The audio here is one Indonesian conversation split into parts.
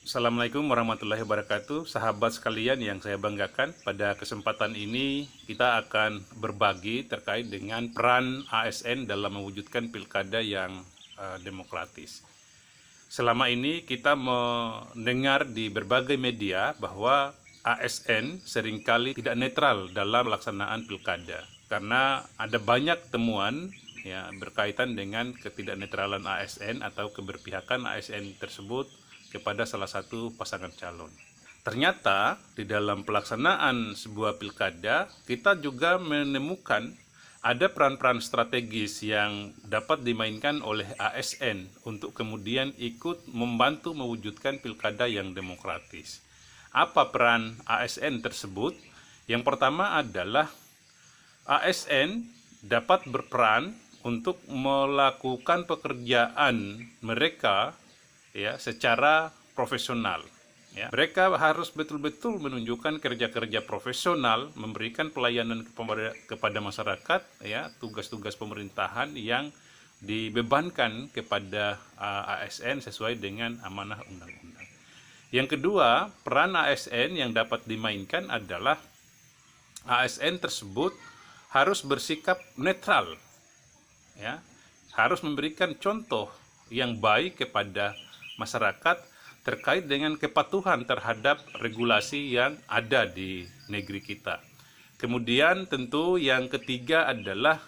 Assalamualaikum warahmatullahi wabarakatuh. Sahabat sekalian yang saya banggakan, pada kesempatan ini kita akan berbagi terkait dengan peran ASN dalam mewujudkan pilkada yang demokratis. Selama ini kita mendengar di berbagai media bahwa ASN seringkali tidak netral dalam pelaksanaan pilkada, karena ada banyak temuan berkaitan dengan ketidaknetralan ASN atau keberpihakan ASN tersebut kepada salah satu pasangan calon. Ternyata di dalam pelaksanaan sebuah pilkada kita juga menemukan ada peran-peran strategis yang dapat dimainkan oleh ASN untuk kemudian ikut membantu mewujudkan pilkada yang demokratis. Apa peran ASN tersebut? Yang pertama adalah ASN dapat berperan untuk melakukan pekerjaan mereka secara profesional. Mereka harus betul-betul menunjukkan kerja-kerja profesional, memberikan pelayanan kepada masyarakat, tugas-tugas pemerintahan yang dibebankan kepada ASN sesuai dengan amanah undang-undang. Yang kedua, peran ASN yang dapat dimainkan adalah ASN tersebut harus bersikap netral, harus memberikan contoh yang baik kepada masyarakat terkait dengan kepatuhan terhadap regulasi yang ada di negeri kita. Kemudian tentu yang ketiga adalah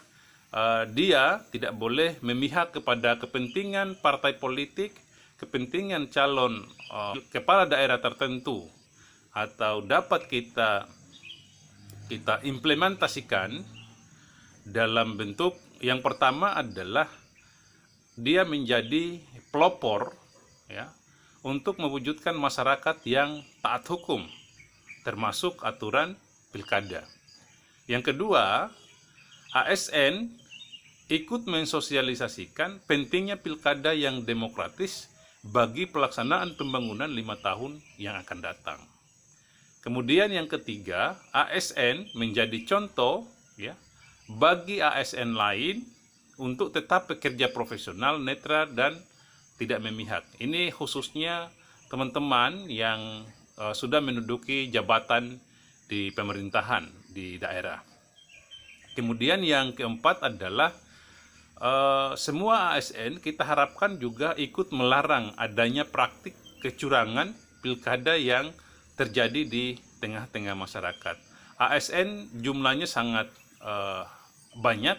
dia tidak boleh memihak kepada kepentingan partai politik, kepentingan calon kepala daerah tertentu, atau dapat kita implementasikan dalam bentuk yang pertama adalah dia menjadi pelopor untuk mewujudkan masyarakat yang taat hukum, termasuk aturan pilkada. Yang kedua, ASN ikut mensosialisasikan pentingnya pilkada yang demokratis bagi pelaksanaan pembangunan 5 tahun yang akan datang. Kemudian yang ketiga, ASN menjadi contoh bagi ASN lain untuk tetap bekerja profesional, netral, dan tidak memihak. Ini khususnya teman-teman yang sudah menduduki jabatan di pemerintahan di daerah. Kemudian yang keempat adalah semua ASN kita harapkan juga ikut melarang adanya praktik kecurangan pilkada yang terjadi di tengah-tengah masyarakat. ASN jumlahnya sangat banyak,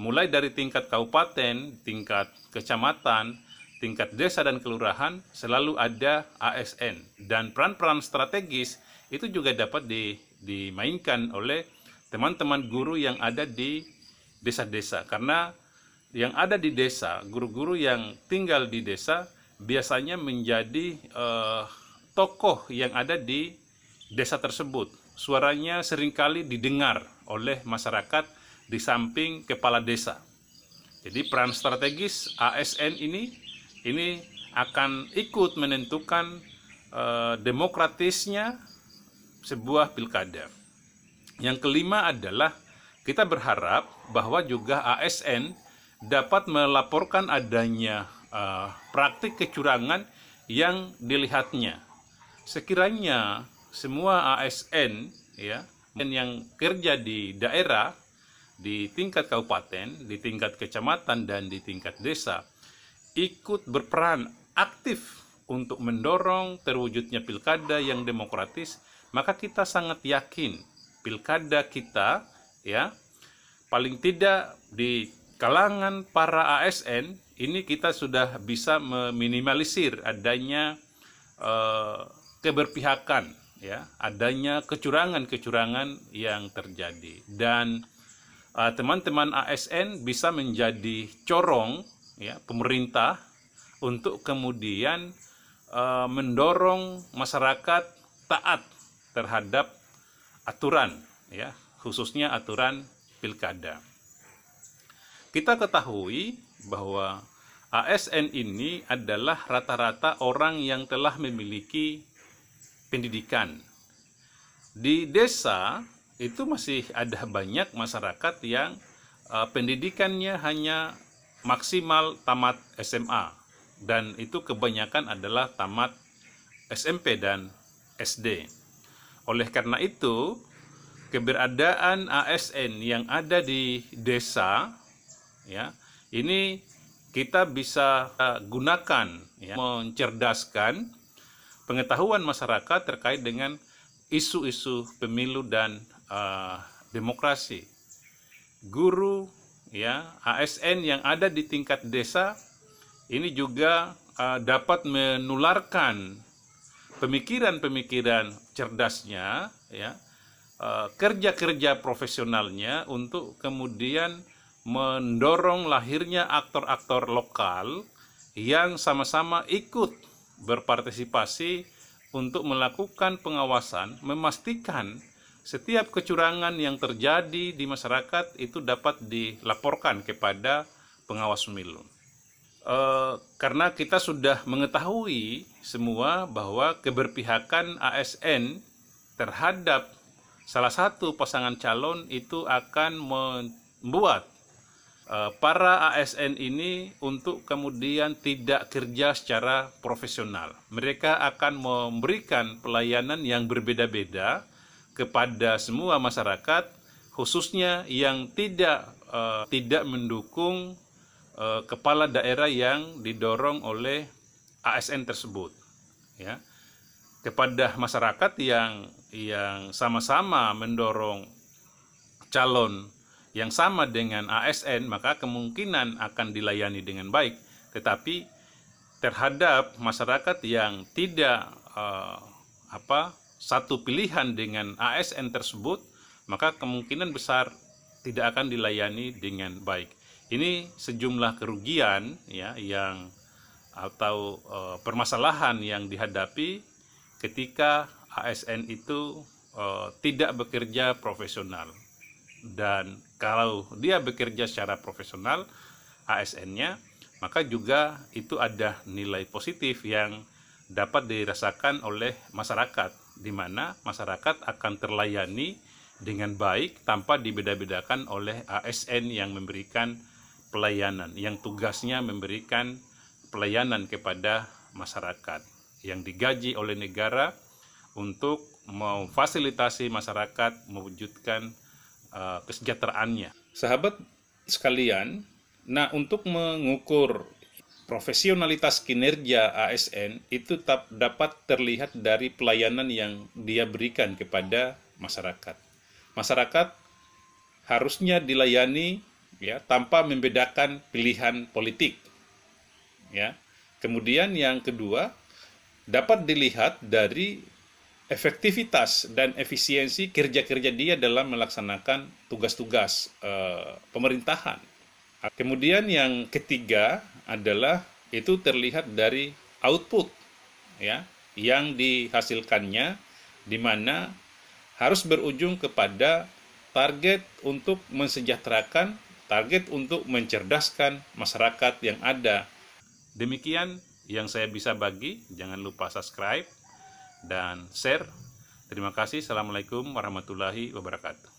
mulai dari tingkat kabupaten, tingkat kecamatan, tingkat desa dan kelurahan selalu ada ASN, dan peran-peran strategis itu juga dapat dimainkan oleh teman-teman guru yang ada di desa-desa, karena yang ada di desa, guru-guru yang tinggal di desa biasanya menjadi tokoh yang ada di desa tersebut. Suaranya seringkali didengar oleh masyarakat di samping kepala desa. Jadi peran strategis ASN ini akan ikut menentukan demokratisnya sebuah pilkada. Yang kelima adalah kita berharap bahwa juga ASN dapat melaporkan adanya praktik kecurangan yang dilihatnya. Sekiranya semua ASN yang kerja di daerah, di tingkat kabupaten, di tingkat kecamatan, dan di tingkat desa ikut berperan aktif untuk mendorong terwujudnya pilkada yang demokratis, maka kita sangat yakin pilkada kita paling tidak di kalangan para ASN ini kita sudah bisa meminimalisir adanya keberpihakan, adanya kecurangan-kecurangan yang terjadi, dan teman-teman ASN bisa menjadi corong pemerintah untuk kemudian mendorong masyarakat taat terhadap aturan, khususnya aturan pilkada. Kita ketahui bahwa ASN ini adalah rata-rata orang yang telah memiliki pendidikan. Di desa itu masih ada banyak masyarakat yang pendidikannya hanya maksimal tamat SMA, dan itu kebanyakan adalah tamat SMP dan SD. Oleh karena itu, keberadaan ASN yang ada di desa, ya, ini kita bisa gunakan, ya, mencerdaskan pengetahuan masyarakat terkait dengan isu-isu pemilu dan demokrasi. Guru, ya, ASN yang ada di tingkat desa ini juga dapat menularkan pemikiran-pemikiran cerdasnya, ya, kerja-kerja profesionalnya untuk kemudian mendorong lahirnya aktor-aktor lokal yang sama-sama ikut berpartisipasi untuk melakukan pengawasan, memastikan setiap kecurangan yang terjadi di masyarakat itu dapat dilaporkan kepada pengawas pemilu. Karena kita sudah mengetahui semua bahwa keberpihakan ASN terhadap salah satu pasangan calon itu akan membuat para ASN ini untuk kemudian tidak kerja secara profesional. Mereka akan memberikan pelayanan yang berbeda-beda kepada semua masyarakat, khususnya yang tidak mendukung kepala daerah yang didorong oleh ASN tersebut, ya. Kepada masyarakat yang sama-sama mendorong calon yang sama dengan ASN, maka kemungkinan akan dilayani dengan baik. Tetapi terhadap masyarakat yang tidak satu pilihan dengan ASN tersebut, maka kemungkinan besar tidak akan dilayani dengan baik. Ini sejumlah kerugian, ya, permasalahan yang dihadapi ketika ASN itu tidak bekerja profesional. Dan kalau dia bekerja secara profesional, ASN-nya, maka juga itu ada nilai positif yang dapat dirasakan oleh masyarakat, di mana masyarakat akan terlayani dengan baik tanpa dibeda-bedakan oleh ASN yang memberikan pelayanan, yang tugasnya memberikan pelayanan kepada masyarakat, yang digaji oleh negara untuk memfasilitasi masyarakat mewujudkan kesejahteraannya. Sahabat sekalian, nah, untuk mengukur profesionalitas kinerja ASN itu dapat terlihat dari pelayanan yang dia berikan kepada masyarakat. Masyarakat harusnya dilayani, ya, tanpa membedakan pilihan politik, ya. Kemudian yang kedua, dapat dilihat dari efektivitas dan efisiensi kerja-kerja dia dalam melaksanakan tugas-tugas pemerintahan. Kemudian yang ketiga adalah itu terlihat dari output, ya, yang dihasilkannya, di mana harus berujung kepada target untuk mensejahterakan, target untuk mencerdaskan masyarakat yang ada. Demikian yang saya bisa bagi. Jangan lupa subscribe dan share. Terima kasih. Assalamualaikum warahmatullahi wabarakatuh.